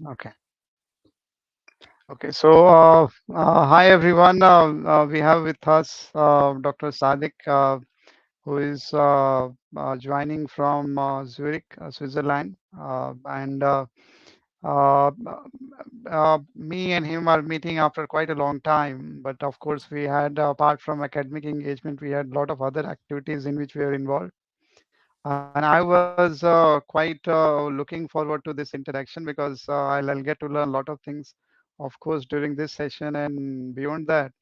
Okay. Okay. So, hi everyone. We have with us Dr. Sadique, who is joining from Zurich, Switzerland, and uh, me and him are meeting after quite a long time. But of course, we had apart from academic engagement, we had a lot of other activities in which we are involved. And I was quite looking forward to this interaction because I'll get to learn a lot of things, of course, during this session and beyond that.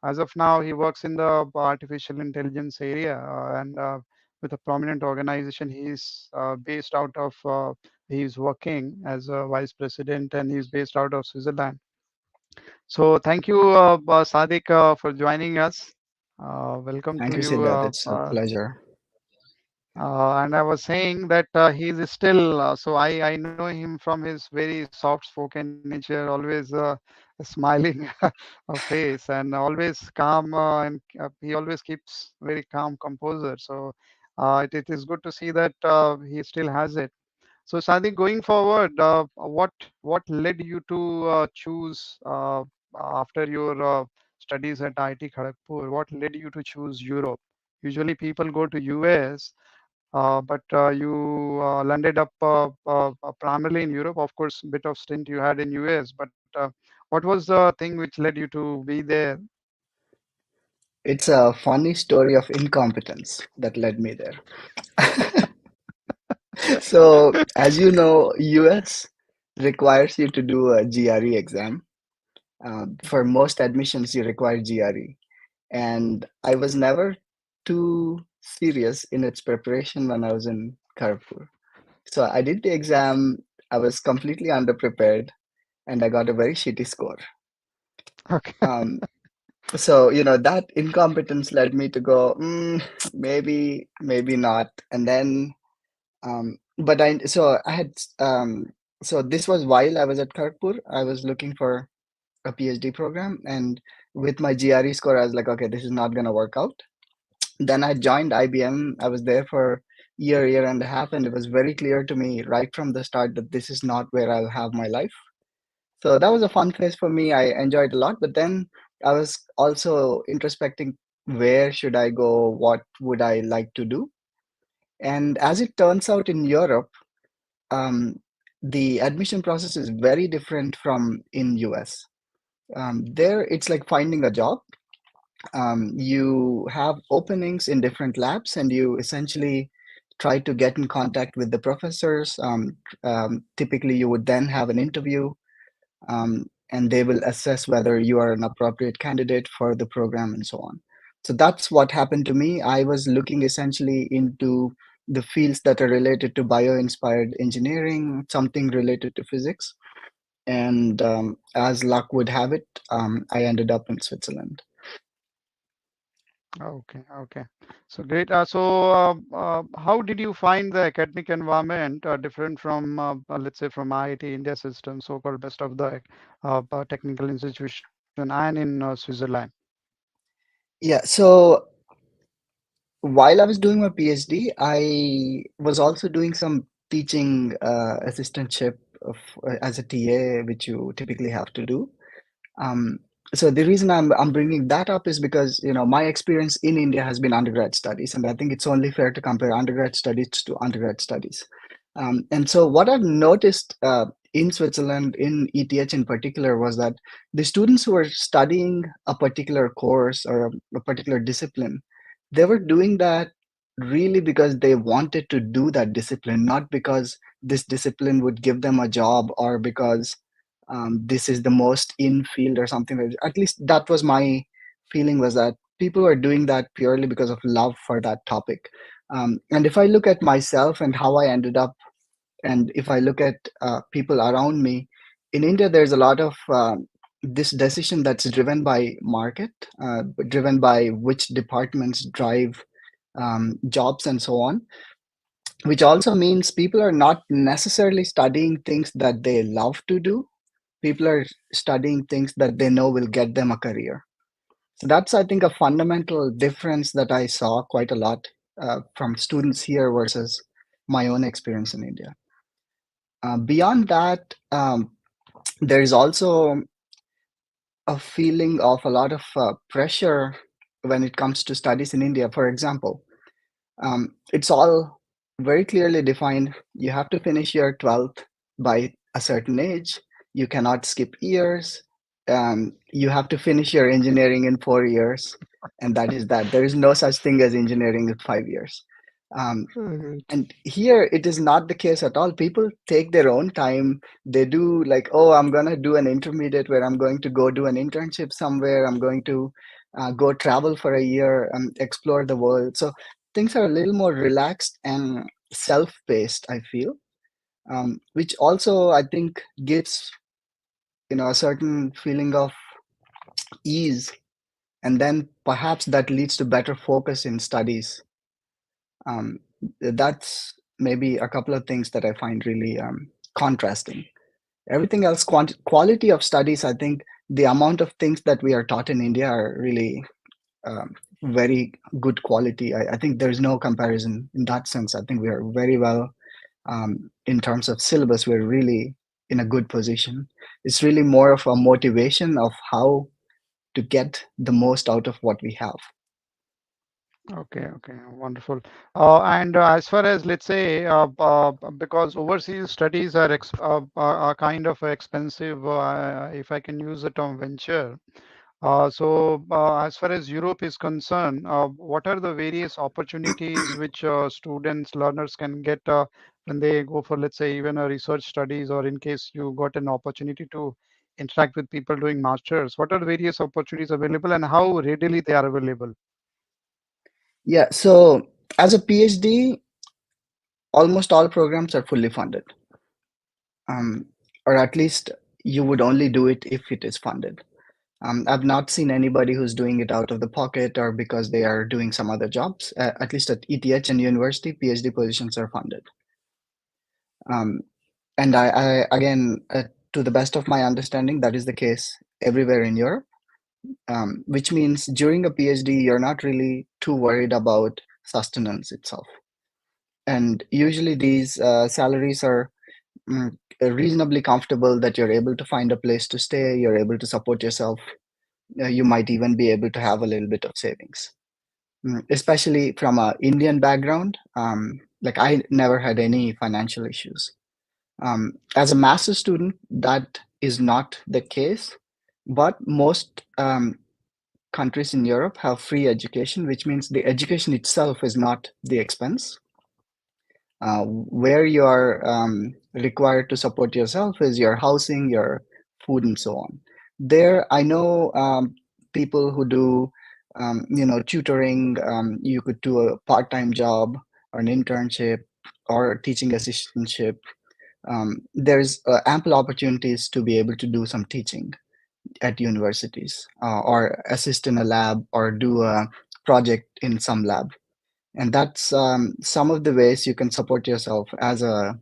As of now, he works in the artificial intelligence area and with a prominent organization. He's based out of, he's working as a vice president and he's based out of Switzerland. So thank you, Sadiq, for joining us. Welcome Thank to you, you. Siddharth. It's a pleasure. And I was saying that he's still, so I know him from his very soft-spoken nature, always smiling face, and always calm, and he always keeps very calm composure. So it is good to see that he still has it. So Sadiq, going forward, what led you to choose after your studies at IIT Kharagpur? What led you to choose Europe? Usually people go to US, but you landed up primarily in Europe. Of course, a bit of stint you had in US, but what was the thing which led you to be there? It's a funny story of incompetence that led me there. So, as you know, US requires you to do a GRE exam. For most admissions, you require GRE. And I was never too serious in its preparation when I was in Kharagpur. So I did the exam. I was completely underprepared, and I got a very shitty score. Okay. Um, so that incompetence led me to go, maybe not. And then but I so I had so this was while I was at Kharagpur. I was looking for a PhD program, and with my GRE score I was like, okay, this is not going to work out. Then I joined IBM. I was there for year and a half, and it was very clear to me right from the start that this is not where I'll have my life. So that was a fun phase for me. I enjoyed a lot, but then I was also introspecting, where should I go? What would I like to do? And as it turns out, in Europe, um, the admission process is very different from in US. There, it's like finding a job. You have openings in different labs, and you essentially try to get in contact with the professors. Typically, you would then have an interview, and they will assess whether you are an appropriate candidate for the program and so on. So that's what happened to me. I was looking essentially into the fields that are related to bio-inspired engineering, something related to physics. And as luck would have it, I ended up in Switzerland. Okay, okay. So great. How did you find the academic environment different from, let's say, from IIT India system, so-called best of the technical institution, and in Switzerland? Yeah, so while I was doing my PhD, I was also doing some teaching assistantship as a TA, which you typically have to do. Um, so the reason I'm bringing that up is because my experience in India has been undergrad studies, and I think it's only fair to compare undergrad studies to undergrad studies. And so what I've noticed in Switzerland, in ETH in particular, was that the students who were studying a particular course or a particular discipline, they were doing that really because they wanted to do that discipline, not because this discipline would give them a job, or because this is the most in field or something like that. At least that was my feeling, was that people were doing that purely because of love for that topic. And if I look at myself and how I ended up, and if I look at people around me in India, there's a lot of this decision that's driven by market, driven by which departments drive jobs and so on, which also means people are not necessarily studying things that they love to do. People are studying things that they know will get them a career. So that's, I think, a fundamental difference that I saw quite a lot from students here versus my own experience in India. Beyond that, There is also a feeling of a lot of pressure when it comes to studies in India. For example, it's all very clearly defined. You have to finish your 12th by a certain age. You cannot skip years. You have to finish your engineering in 4 years. And that is that. There is no such thing as engineering in 5 years. Um, Right. and here it is not the case at all. People take their own time. They do like, oh, I'm going to do an intermediate where I'm going to go do an internship somewhere. I'm going to go travel for a year and explore the world. So things are a little more relaxed and self-paced, I feel, which also I think gives, a certain feeling of ease. And then perhaps that leads to better focus in studies. Um, that's maybe a couple of things that I find really contrasting. Everything else, quality of studies, I think the amount of things that we are taught in India are really very good quality. I think there's no comparison in that sense. I think we are very well in terms of syllabus. We're really in a good position. It's really more of a motivation of how to get the most out of what we have. Okay, okay, wonderful. And as far as let's say, because overseas studies are are kind of expensive, if I can use the term venture. As far as Europe is concerned, what are the various opportunities which students, learners can get when they go for, let's say, even a research studies, or in case you got an opportunity to interact with people doing masters? What are the various opportunities available and how readily they are available? Yeah, so as a PhD, almost all programs are fully funded, um, or at least you would only do it if it is funded. I've not seen anybody who's doing it out of the pocket or because they are doing some other jobs. At least at ETH and university, PhD positions are funded. Um, and again, to the best of my understanding, that is the case everywhere in Europe, which means during a PhD, you're not really too worried about sustenance itself. And usually these salaries are reasonably comfortable, that you're able to find a place to stay, you're able to support yourself. You might even be able to have a little bit of savings. Especially from a Indian background, like I never had any financial issues. As a master's student, that is not the case, but most countries in Europe have free education, which means the education itself is not the expense. Where you are required to support yourself is your housing, your food, and so on. There, I know people who do, tutoring. You could do a part-time job or an internship or a teaching assistantship. There's ample opportunities to be able to do some teaching at universities, or assist in a lab or do a project in some lab. And that's some of the ways you can support yourself as a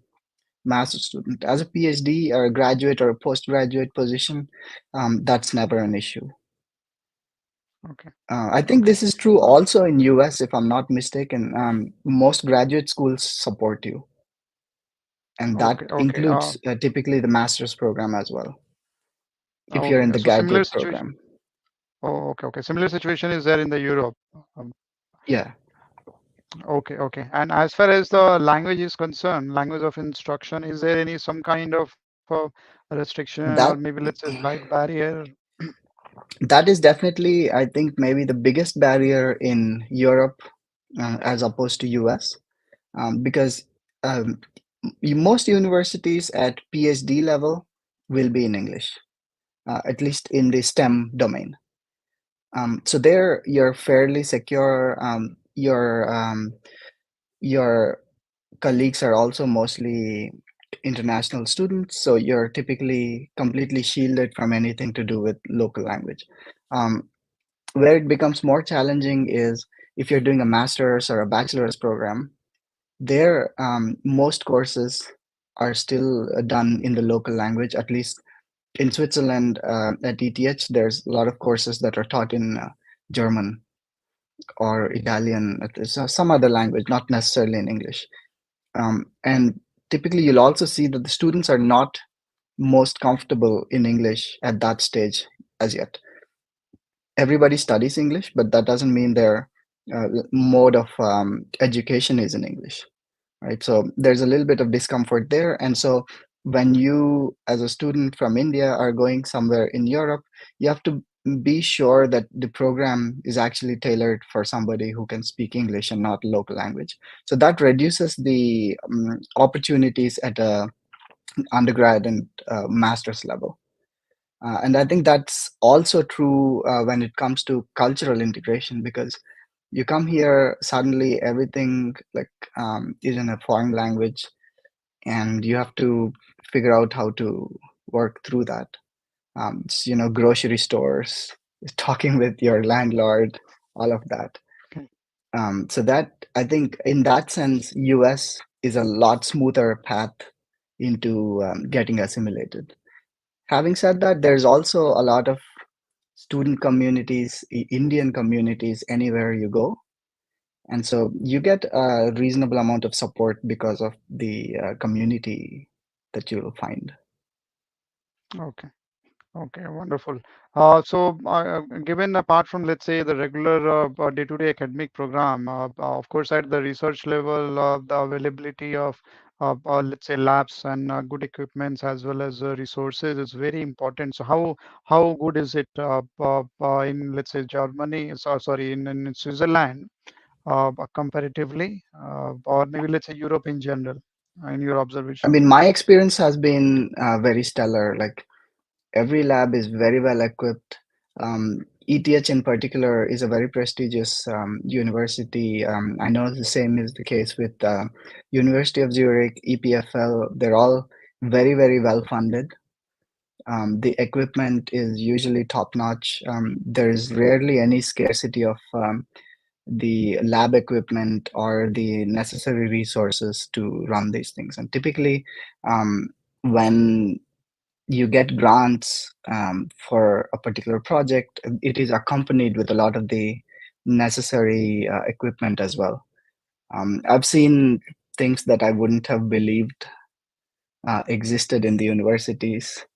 master's student. As a PhD or a graduate or a postgraduate position, that's never an issue. Okay, I think okay, this is true also in US, if I'm not mistaken. Most graduate schools support you, and okay, that okay. includes typically the master's program as well, if you're in Okay. the So similar graduate situation. program. Oh, okay, okay. Similar situation is there in the Europe. Um, Yeah, okay, okay. And as far as the language is concerned, language of instruction, is there any some kind of restriction, or maybe that let's say slight barrier? that is definitely, I think, maybe the biggest barrier in Europe as opposed to US, because um, most universities at PhD level will be in English, at least in the STEM domain. So there, you're fairly secure. Your colleagues are also mostly international students, so you're typically completely shielded from anything to do with local language. Um, where it becomes more challenging is if you're doing a master's or a bachelor's program. There, most courses are still done in the local language. At least in Switzerland, at ETH, there's a lot of courses that are taught in German or Italian, some other language, not necessarily in English. And typically, you'll also see that the students are not most comfortable in English at that stage as yet. Everybody studies English, but that doesn't mean their mode of education is in English, right? So there's a little bit of discomfort there. And so when you, as a student from India, are going somewhere in Europe, you have to be sure that the program is actually tailored for somebody who can speak English and not local language. So that reduces the opportunities at a undergrad and master's level. And I think that's also true when it comes to cultural integration, because you come here, suddenly everything like is in a foreign language, and you have to figure out how to work through that. Grocery stores, talking with your landlord, all of that. Okay. So that, I think, in that sense, US is a lot smoother path into getting assimilated. Having said that, there's also a lot of student communities, Indian communities anywhere you go. And so you get a reasonable amount of support because of the community that you'll find. Okay. Okay, wonderful. Given apart from, let's say, the regular day-to-day academic program, of course, at the research level, the availability of, let's say, labs and good equipments as well as resources is very important. So, how good is it in, let's say, Germany? Sorry, in Switzerland, comparatively, or maybe let's say Europe in general, in your I observation? mean, my experience has been very stellar. Like every lab is very well equipped. ETH in particular is a very prestigious university. I know the same is the case with University of Zurich, EPFL. They're all very, very well funded. The equipment is usually top notch. There is rarely any scarcity of the lab equipment or the necessary resources to run these things. And typically, when you get grants for a particular project, it is accompanied with a lot of the necessary equipment as well. I've seen things that I wouldn't have believed existed in the universities,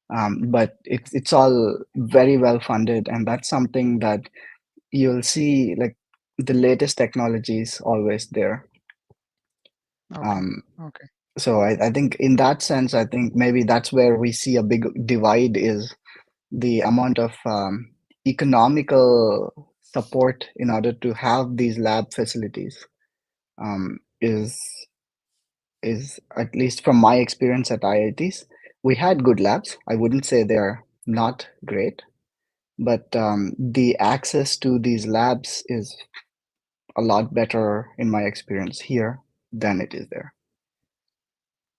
but it's all very well funded, and that's something that you'll see, like the latest technologies always there. Okay. Um, Okay. so I think in that sense, I think maybe that's where we see a big divide is the amount of economical support in order to have these lab facilities um, is is at least from my experience at IITs, we had good labs. I wouldn't say they're not great, but the access to these labs is a lot better in my experience here than it is there.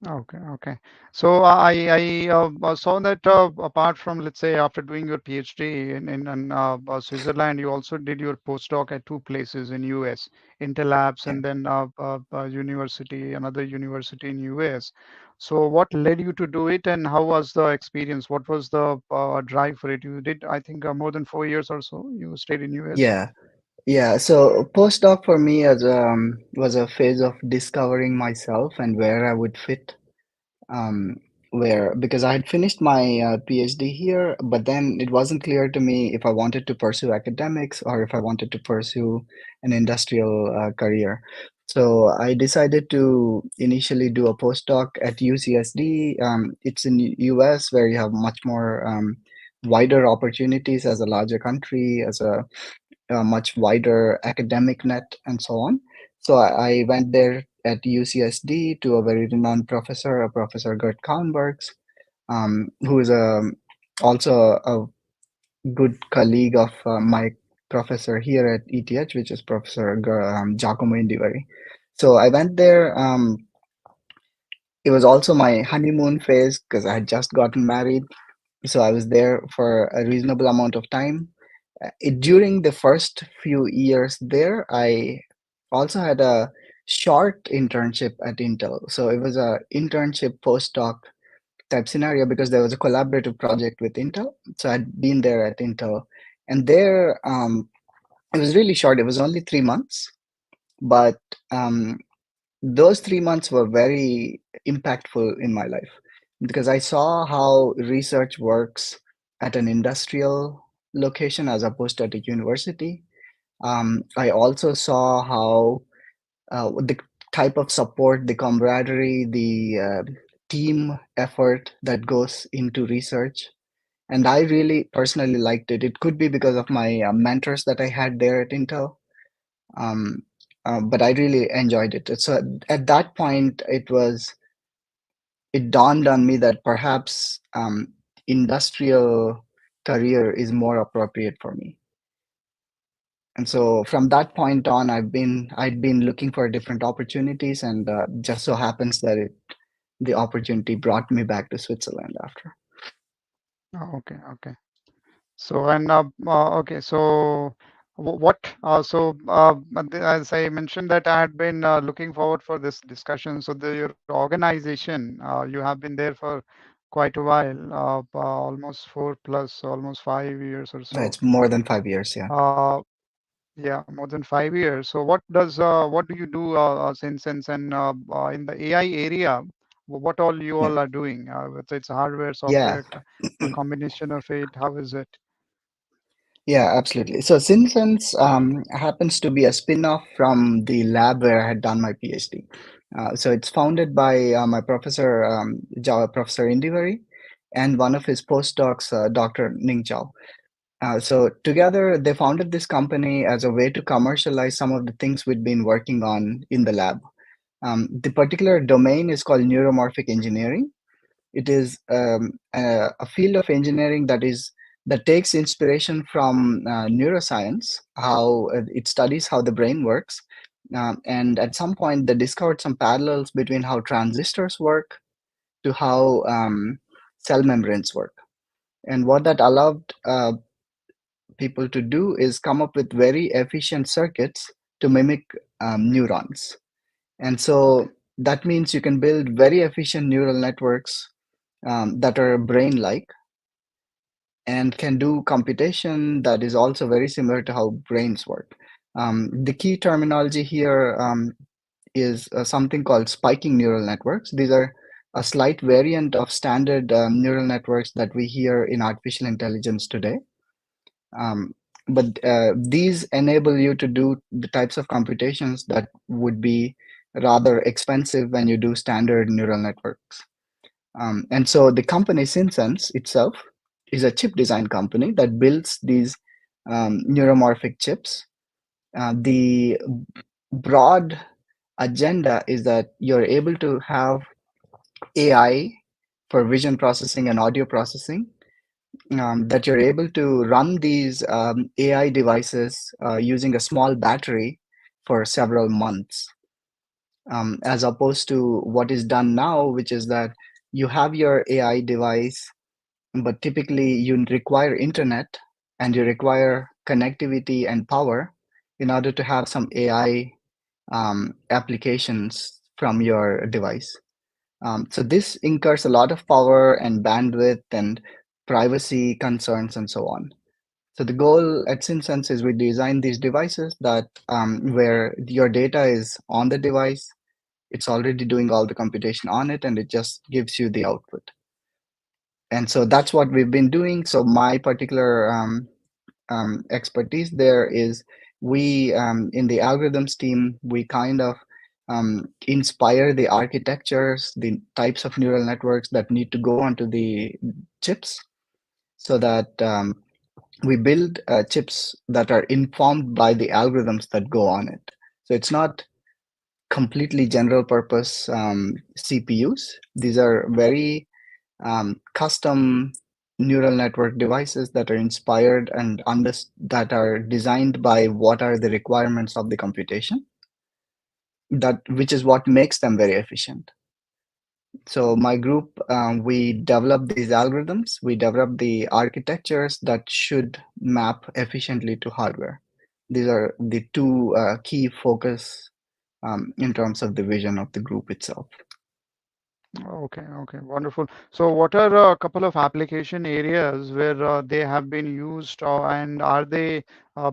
Okay, okay. So I saw that apart from, let's say, after doing your PhD in Switzerland, you also did your postdoc at two places in US, Intel Labs Yeah. and then university, another university in US. So what led you to do it, and how was the experience? What was the drive for it? You did, I think, more than 4 years or so. You stayed in US. Yeah. Yeah. So postdoc for me as was a phase of discovering myself and where I would fit. um, where because I had finished my PhD here, but then it wasn't clear to me if I wanted to pursue academics or if I wanted to pursue an industrial career. So I decided to initially do a postdoc at UCSD. It's in US where you have much more wider opportunities as a larger country, as a much wider academic net, and so on. So I went there at UCSD to a very renowned professor, a Professor Gert Kallenbergs, who is also a good colleague of my professor here at ETH, which is Professor Giacomo Indivari. So I went there. It was also my honeymoon phase because I had just gotten married. So I was there for a reasonable amount of time. During the first few years there, I also had a short internship at Intel. So it was a internship postdoc type scenario because there was a collaborative project with Intel. So I'd been there at Intel, and there it was really short. It was only 3 months, but those 3 months were very impactful in my life. because I saw how research works at an industrial location as opposed to at a university. I also saw how the type of support, the camaraderie, the team effort that goes into research. And I really personally liked it. It could be because of my mentors that I had there at Intel, um, but I really enjoyed it. So at that point, it dawned on me that perhaps industrial career is more appropriate for me. And so from that point on, I'd been looking for different opportunities, and just so happens that the opportunity brought me back to Switzerland after. Okay, okay. So and okay, so what? As I mentioned that I had been looking forward for this discussion. So your organization, you have been there for quite a while, almost 4 plus, almost 5 years or so. It's more than 5 years, yeah. Uh, yeah, more than 5 years. So what do you do since and in the AI area? What all you Yeah. all are doing? Whether it's hardware, Yeah. software, a combination of it. How is it? Yeah, absolutely. So Synsense happens to be a spin-off from the lab where I had done my PhD. So it's founded by my professor, Professor Indivari, and one of his postdocs, Dr. Ning Chao. So together, they founded this company as a way to commercialize some of the things we'd been working on in the lab. The particular domain is called neuromorphic engineering. It is a field of engineering that takes inspiration from neuroscience, how it studies how the brain works, and at some point they discovered some parallels between how transistors work to how cell membranes work. And what that allowed people to do is come up with very efficient circuits to mimic neurons. And so Okay, that means you can build very efficient neural networks that are brain like and can do computation that is also very similar to how brains work. The key terminology here is something called spiking neural networks. These are a slight variant of standard neural networks that we hear in artificial intelligence today. Um, but these enable you to do the types of computations that would be rather expensive when you do standard neural networks. And so the company Synsense itself is a chip design company that builds these neuromorphic chips. The broad agenda is that you're able to have AI for vision processing and audio processing, that you're able to run these AI devices using a small battery for several months, as opposed to what is done now, which is that you have your AI device, but typically you require internet and you require connectivity and power in order to have some AI applications from your device. So this incurs a lot of power and bandwidth and privacy concerns and so on. So the goal at Synsense is we design these devices that where your data is on the device, it's already doing all the computation on it, and it just gives you the output. And so that's what we've been doing. So my particular expertise there is we in the algorithms team we kind of inspire the architectures, the types of neural networks that need to go onto the chips, so that we build chips that are informed by the algorithms that go on it. So it's not completely general purpose CPUs. These are very custom neural network devices that are inspired and that are designed by what are the requirements of the computation, that which is what makes them very efficient. So my group, we develop these algorithms, we develop the architectures that should map efficiently to hardware. These are the two key focus in terms of the vision of the group itself. okay, okay, wonderful. So what are a couple of application areas where they have been used, and are they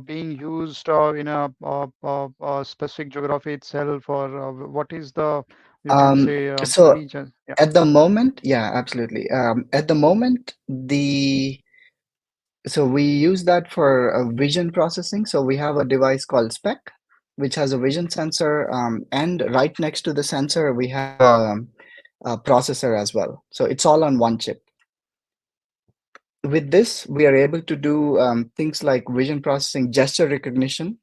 being used in a specific geography itself, or what is the You can Um, say so any just yeah. at the moment, yeah, absolutely. At the moment, the so we use that for vision processing. So we have a device called Spec, which has a vision sensor, and right next to the sensor, we have a processor as well. So it's all on one chip. With this, we are able to do things like vision processing, gesture recognition,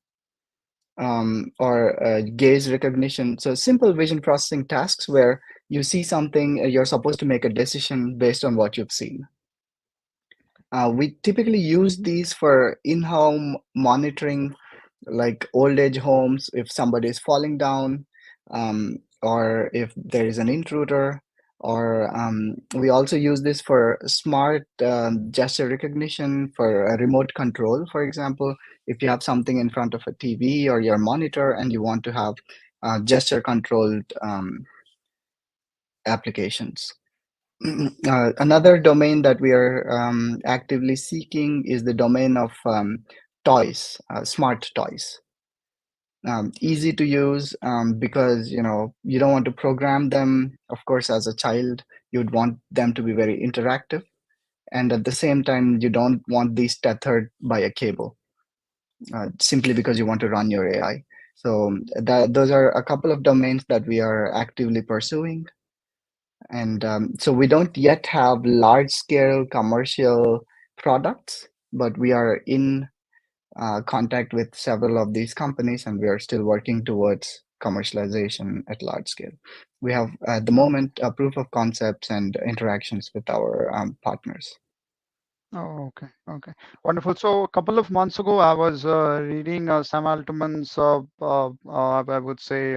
or gaze recognition. So simple vision processing tasks where you see something, you're supposed to make a decision based on what you've seen. We typically use these for in-home monitoring, like old age homes, if somebody is falling down, or if there is an intruder, or we also use this for smart gesture recognition for a remote control. For example, if you have something in front of a TV or your monitor and you want to have gesture controlled applications. Another domain that we are actively seeking is the domain of toys, smart toys. Easy to use because you don't want to program them. Of course, as a child, you'd want them to be very interactive, and at the same time, you don't want these tethered by a cable simply because you want to run your AI. So those are a couple of domains that we are actively pursuing. And so we don't yet have large scale commercial products, but we are in contact with several of these companies and we are still working towards commercialization at large scale. We have at the moment a proof of concepts and interactions with our partners. Oh, okay, okay, wonderful. So a couple of months ago, I was reading Sam Altman's, I would say,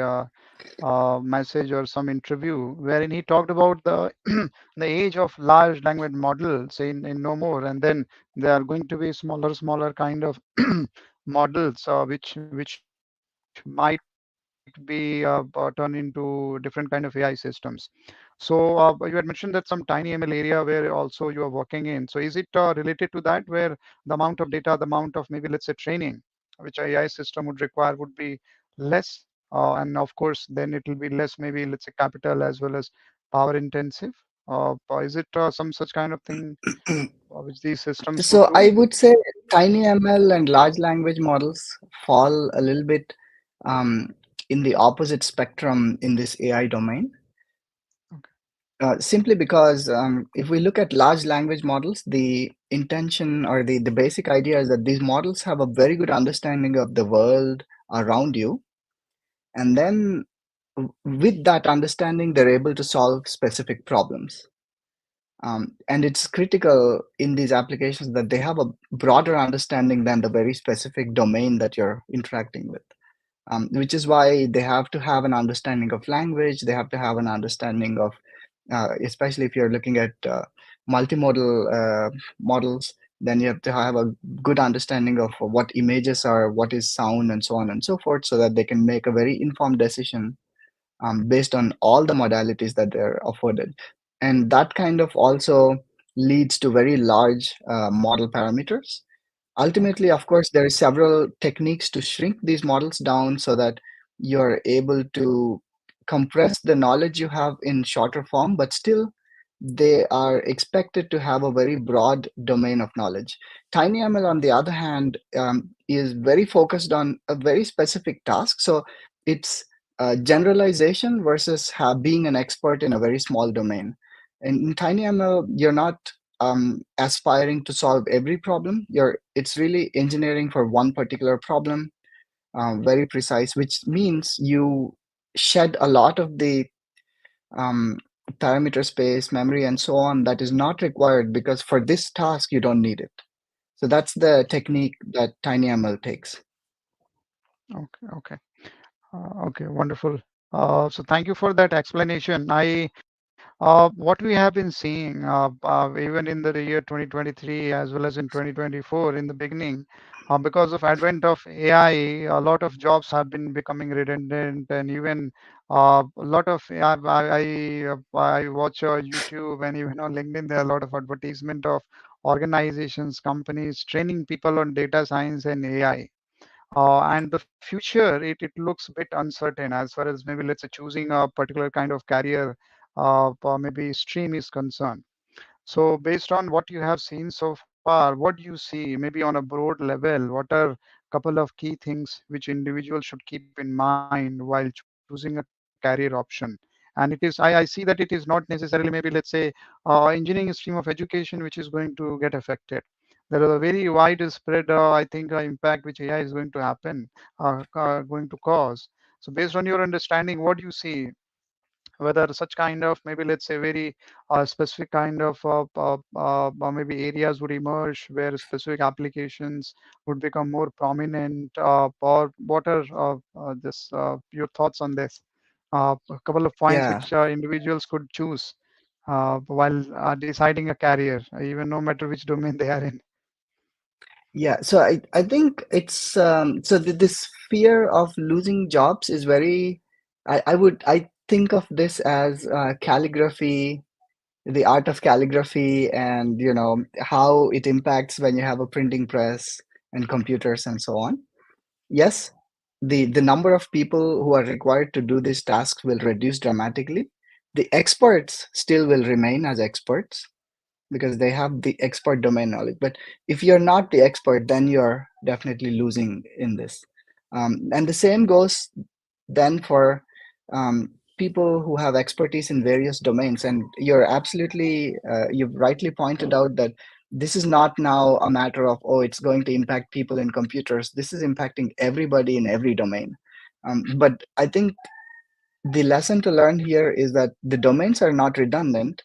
message or some interview wherein he talked about the the age of large language models in no more, and then there are going to be smaller kind of models which might be turned into different kind of AI systems. So you had mentioned that some TinyML area where also you are working in. So is it related to that where the amount of data, the amount of maybe let's say training, which a AI system would require would be less, and of course then it will be less maybe let's say capital as well as power intensive. Is it some such kind of thing which these systems would So do? I would say TinyML and large language models fall a little bit um, in the opposite spectrum in this AI domain. Okay. Simply because if we look at large language models, the intention or the basic idea is that these models have a very good understanding of the world around you. And then with that understanding, they're able to solve specific problems. And it's critical in these applications that they have a broader understanding than the very specific domain that you're interacting with. Which is why they have to have an understanding of language. They have to have an understanding of, especially if you're looking at multimodal models, then you have to have a good understanding of what images are, what is sound, and so on and so forth, so that they can make a very informed decision based on all the modalities that they're afforded. And that kind of also leads to very large model parameters. Okay. Ultimately, of course, there are several techniques to shrink these models down so that you're able to compress the knowledge you have in shorter form, but still they are expected to have a very broad domain of knowledge. TinyML, on the other hand, is very focused on a very specific task. So it's generalization versus being an expert in a very small domain. And in TinyML, you're not aspiring to solve every problem. It's really engineering for one particular problem, very precise, which means you shed a lot of the um, parameter space, memory, and so on that is not required because for this task, you don't need it. So that's the technique that TinyML takes. Okay. Okay. Okay, wonderful. So thank you for that explanation. What we have been seeing, even in the year 2023 as well as in 2024, in the beginning, because of advent of AI, a lot of jobs have been becoming redundant, and even a lot of I watch YouTube and even on LinkedIn, there are a lot of advertisement of organizations, companies training people on data science and AI. and the future, it looks a bit uncertain as far as maybe let's say choosing a particular kind of career or maybe stream is concerned. So based on what you have seen so far, what do you see maybe on a broad level? What are couple of key things which individuals should keep in mind while choosing a career option? And I see that it is not necessarily maybe let's say engineering stream of education which is going to get affected. There is a very widespread, I think, impact which AI is going to happen, going to cause. So based on your understanding, what do you see? Whether such kind of maybe let's say very specific kind of maybe areas would emerge where specific applications would become more prominent, or what are this your thoughts on this? A couple of points Yeah, which individuals could choose while deciding a career, even no matter which domain they are in. yeah. So I think it's so this fear of losing jobs is very. I think of this as calligraphy, the art of calligraphy, and how it impacts when you have a printing press and computers and so on. Yes, the number of people who are required to do these tasks will reduce dramatically. The experts still will remain as experts because they have the expert domain knowledge. But if you're not the expert, then you're definitely losing in this. And the same goes then for people who have expertise in various domains. And you've rightly pointed out that this is not now a matter of, oh, it's going to impact people in computers. This is impacting everybody in every domain. But I think the lesson to learn here is that the domains are not redundant.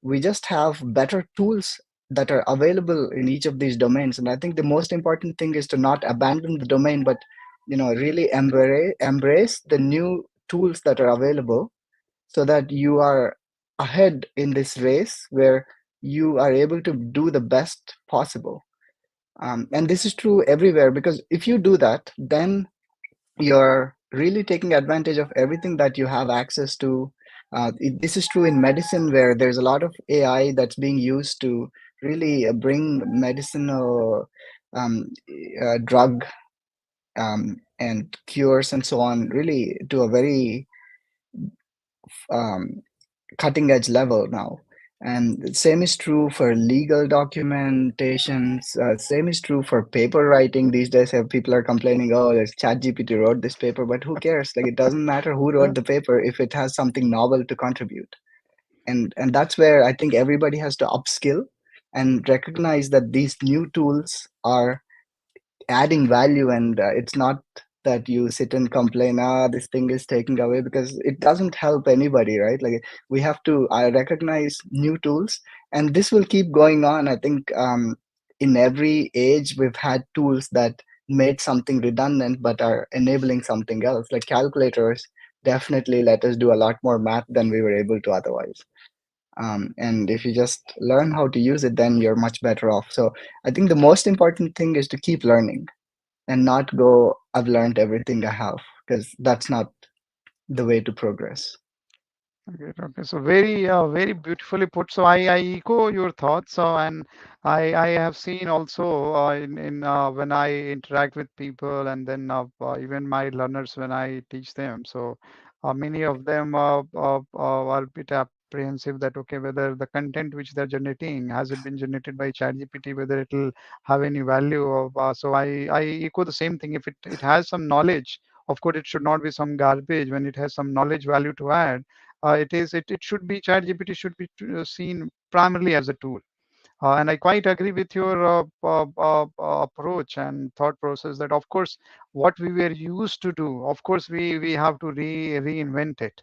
We just have better tools that are available in each of these domains. And I think the most important thing is to not abandon the domain, but really embrace the new tools that are available so that you are ahead in this race where you are able to do the best possible. And this is true everywhere, because if you do that, then you're really taking advantage of everything that you have access to. This is true in medicine, where there's a lot of AI that's being used to really bring medicinal drug and cures and so on, really to a very um, cutting edge level now. And the same is true for legal documentations. Same is true for paper writing. These days, people are complaining, "Oh, there's ChatGPT wrote this paper," but who cares? Like, it doesn't matter who wrote the paper if it has something novel to contribute. And that's where I think everybody has to upskill and recognize that these new tools are adding value, and it's not that you sit and complain, this thing is taking away, because it doesn't help anybody, right? Like, we have to recognize new tools, and this will keep going on. I think in every age we've had tools that made something redundant but are enabling something else. Like calculators definitely let us do a lot more math than we were able to otherwise. And if you just learn how to use it, then you're much better off. So I think the most important thing is to keep learning and not go, I've learned everything I have, because that's not the way to progress. Okay, okay. So very beautifully put. So I echo your thoughts. And I have seen also in when I interact with people, and then even my learners when I teach them. So many of them are a bit apprehensive that okay, whether the content which they're generating, has it been generated by ChatGPT, whether it will have any value of. So I echo the same thing. If it has some knowledge, of course it should not be some garbage. When it has some knowledge value to add, it should be ChatGPT should be seen primarily as a tool. And I quite agree with your approach and thought process that of course what we were used to do, of course we have to reinvent it.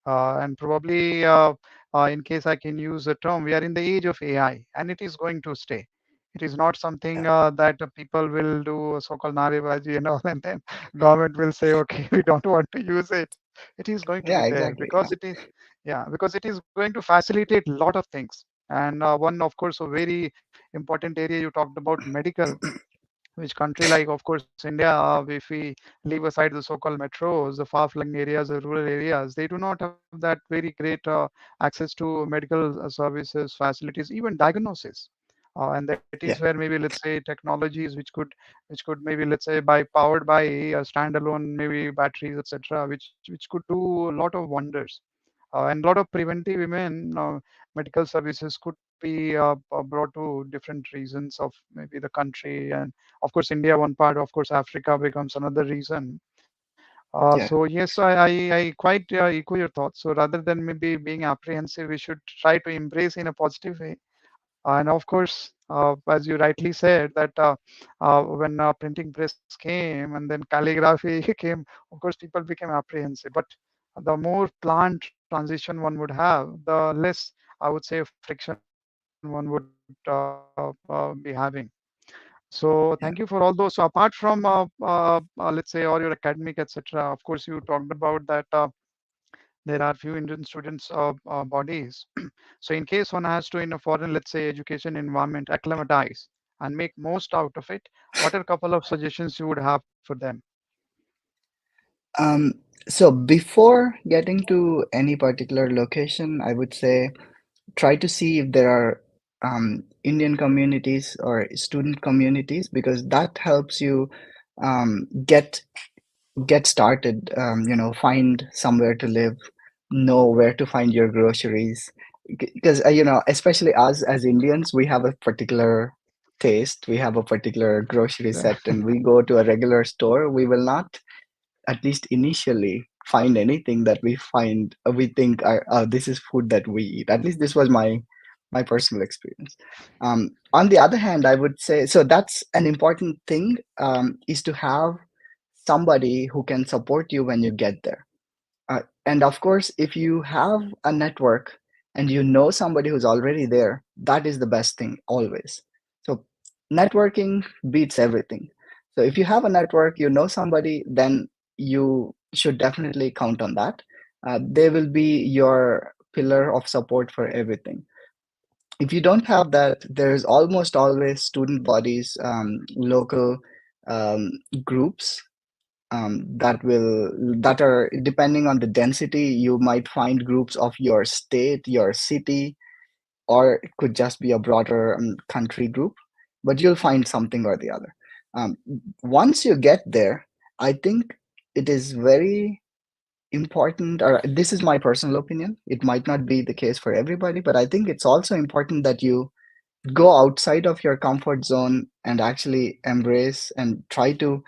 And probably in case I can use a term, we are in the age of AI and it is going to stay. It is not something Yeah, that people will do so-called narebaji and all, and then government will say, okay, we don't want to use it. It is going to be yeah, there exactly. because it is, yeah, because it is going to facilitate a lot of things. And one, of course, a very important area you talked about medical, which country like, of course, India, if we leave aside the so-called metros, the far-flung areas, the rural areas, they do not have that very great access to medical services, facilities, even diagnosis. and that Yeah, is where maybe let's say technologies which could maybe let's say by powered by standalone maybe batteries etc. which could do a lot of wonders. And a lot of preventive even medical services could be brought to different regions of maybe the country, and of course India one part, of course Africa becomes another reason. yeah. So yes, I quite echo your thoughts. So rather than maybe being apprehensive, we should try to embrace in a positive way. And of course, as you rightly said, that when printing press came and then calligraphy came, of course, people became apprehensive. But the more planned transition one would have, the less, I would say, friction one would be having. So thank you for all those. So apart from, let's say, all your academic, etc., of course, you talked about that. There are few Indian students bodies. So in case one has to, in a foreign, let's say, education environment, acclimatize and make most out of it, what are a couple of suggestions you would have for them? Um, so before getting to any particular location, I would say try to see if there are Indian communities or student communities, because that helps you get started. Find somewhere to live, know where to find your groceries, because especially us as Indians, we have a particular taste, we have a particular grocery Yeah, set, and we go to a regular store, we will not, at least initially, find anything that we think this is food that we eat. At least this was my personal experience. On the other hand, I would say, so that's an important thing, is to have somebody who can support you when you get there. And of course, if you have a network and you know somebody who's already there, that is the best thing always. So networking beats everything. So if you have a network, you know somebody, then you should definitely count on that. They will be your pillar of support for everything. If you don't have that, there's almost always student bodies, local um, groups that are, depending on the density, you might find groups of your state, your city, or it could just be a broader country group, but you'll find something or the other. um, Once you get there, I think it is very important, or this is my personal opinion, it might not be the case for everybody, but I think it's also important that you go outside of your comfort zone and actually embrace and try to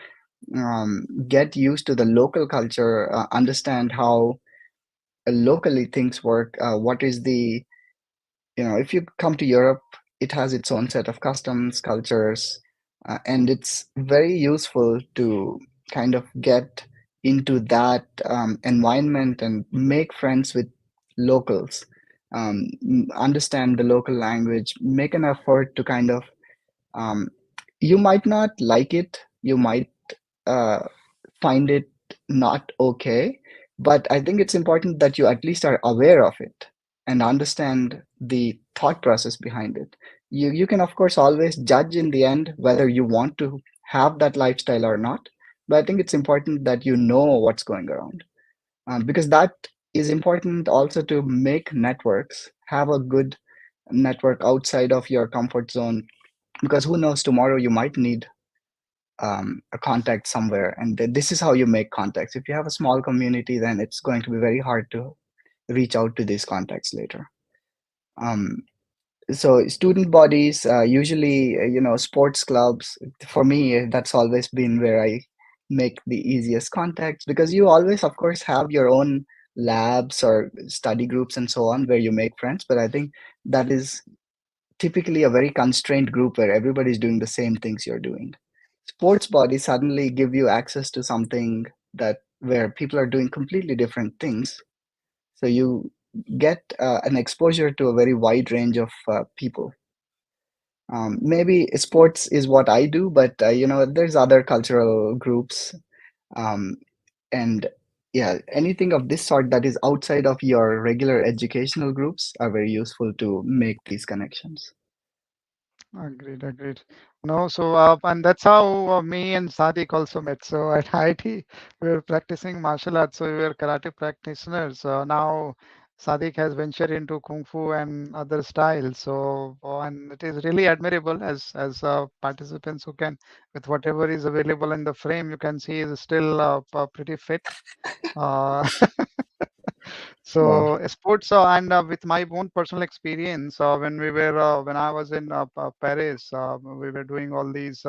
get used to the local culture, understand how locally things work. What is the, if you come to Europe, it has its own set of customs, cultures, and it's very useful to kind of get into that environment and make friends with locals, understand the local language, make an effort to kind of, um, you might not like it, you might uh, find it not okay, but I think it's important that you at least are aware of it and understand the thought process behind it. You can of course always judge in the end whether you want to have that lifestyle or not, but I think it's important that you know what's going around, because that is important also to make networks, have a good network outside of your comfort zone, because who knows, tomorrow you might need a contact somewhere, and this is how you make contacts. If you have a small community, then it's going to be very hard to reach out to these contacts later. um, so student bodies, usually, sports clubs, for me, that's always been where I make the easiest contacts, because you always of course have your own labs or study groups and so on where you make friends, but I think that is typically a very constrained group where everybody's doing the same things you're doing. Sports bodies suddenly give you access to something that where people are doing completely different things, so you get an exposure to a very wide range of people. Maybe sports is what I do, but there's other cultural groups, um, and yeah, anything of this sort that is outside of your regular educational groups are very useful to make these connections. agreed, agreed. No, so and that's how me and Sadiq also met. So at IT, we were practicing martial arts. So we were karate practitioners. Now Sadiq has ventured into kung fu and other styles. So, and it is really admirable as participants who can, with whatever is available in the frame, you can see is still pretty fit. Uh, Wow. So sports and with my own personal experience when I was in Paris, we were doing all these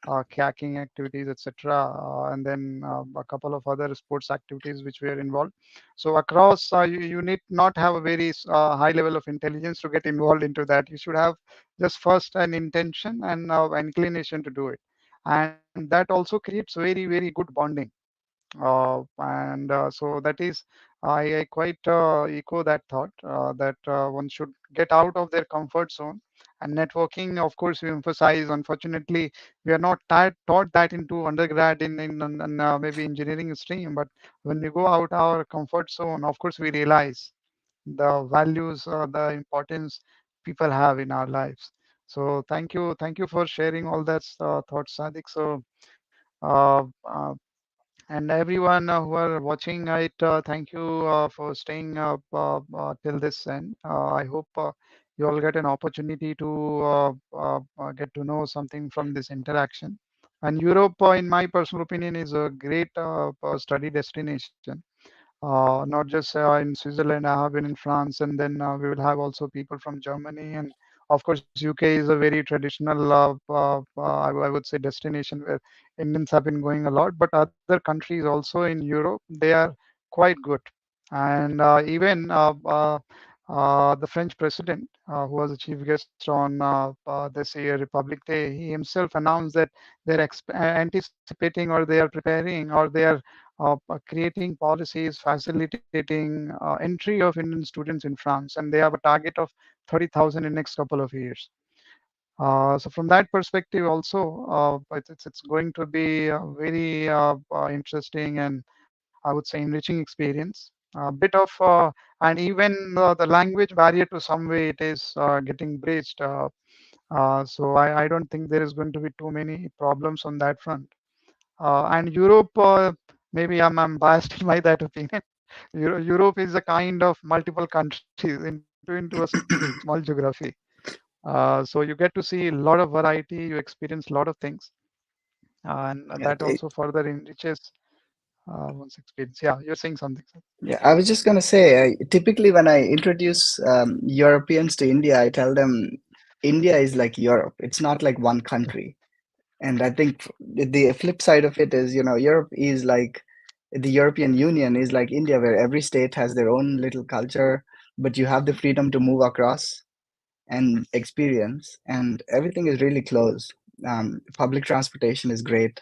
kayaking activities, etc., and then a couple of other sports activities which were involved. So across, you need not have a very high level of intelligence to get involved into that. You should have just first an intention and inclination to do it, and that also creates very good bonding. And so that is, I quite echo that thought that one should get out of their comfort zone. And networking, of course, we emphasize. Unfortunately, we are not taught that into undergrad in maybe engineering stream. But when we go out our comfort zone, of course, we realize the values, the importance people have in our lives. So thank you for sharing all that thoughts, Sadiq. So. And everyone who are watching it, thank you for staying up till this end. I hope you all get an opportunity to get to know something from this interaction. And Europe, in my personal opinion, is a great study destination. Not just in Switzerland, I have been in France, and then we will have also people from Germany, and of course, UK is a very traditional, I would say, destination where Indians have been going a lot. But other countries also in Europe, they are quite good, and even the French president, who was a chief guest on this year Republic Day, he himself announced that they're anticipating or they are preparing or they are creating policies facilitating entry of Indian students in France, and they have a target of 30,000 in next couple of years. So from that perspective, also, it's going to be a very interesting and I would say enriching experience. A bit of and even the language barrier to some way it is getting bridged. So I don't think there is going to be too many problems on that front. And Europe, maybe I'm biased by that opinion. Europe is a kind of multiple countries into a small geography. So you get to see a lot of variety, you experience a lot of things, and Yeah, that also further enriches one's experience. Yeah, you're saying something, sir. yeah, I was just gonna say, typically when I introduce Europeans to India, I tell them India is like Europe. It's not like one country. And I think the flip side of it is, Europe is like the European Union is like India, where every state has their own little culture, but you have the freedom to move across and experience, and everything is really close. Public transportation is great.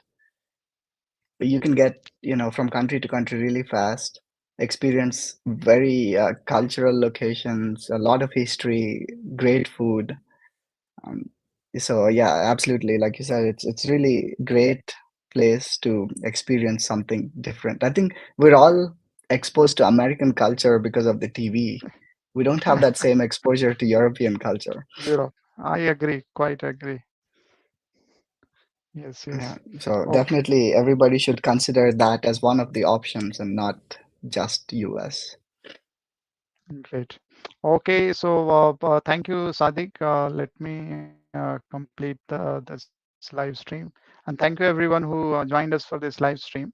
You can get, from country to country really fast, experience very cultural locations, a lot of history, great food. um, so yeah, absolutely, like you said, it's really great place to experience something different. I think we're all exposed to American culture because of the TV. We don't have that same exposure to European culture. Europe. I agree, quite agree. Yes, Yeah, yes. so Okay, definitely everybody should consider that as one of the options and not just US. great. Okay, so thank you, Sadiq. Let me complete this live stream. And thank you everyone who joined us for this live stream.